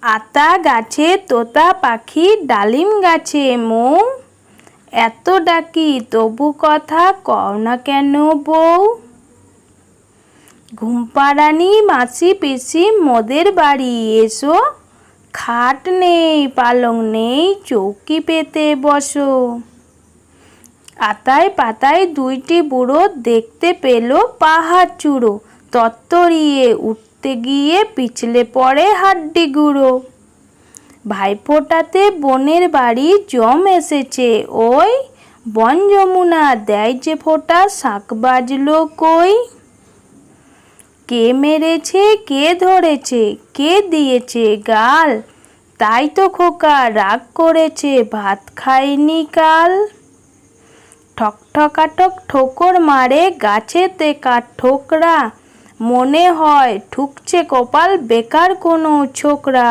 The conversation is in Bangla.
আতা গাছে তোতা পাখি, ডালিম গাছে মৌ, এত ডাকি তবু কথা কও না কেন বউ। ঘুমপাড়ানি মাসি পিসি মোদের বাড়ি এসো, খাট নেই পালং নেই চৌকি পেতে বসো। আতায় পাতায় দুইটি বুড়ো দেখতে পেল পাহাড় চূড়ো, তত্তরিয়ে উঠতে গিয়ে পিছলে পড়ে হাড্ডি গুঁড়ো। ভাইফোঁটাতে বোনের বাড়ি জম এসেছে ওই, বন যমুনা দেয় যে ফোঁটা শাঁখ বাজলো কই। কে মেরেছে কে ধরেছে কে দিয়েছে গাল, তাই তো খোকা রাগ করেছে ভাত খায়নি কাল। ঠকঠকাঠক ঠোকর মারে গাছেতে কাঠ ঠোকরা, মনে হয় ঠুকছে কপাল বেকার কোনো ছোকরা।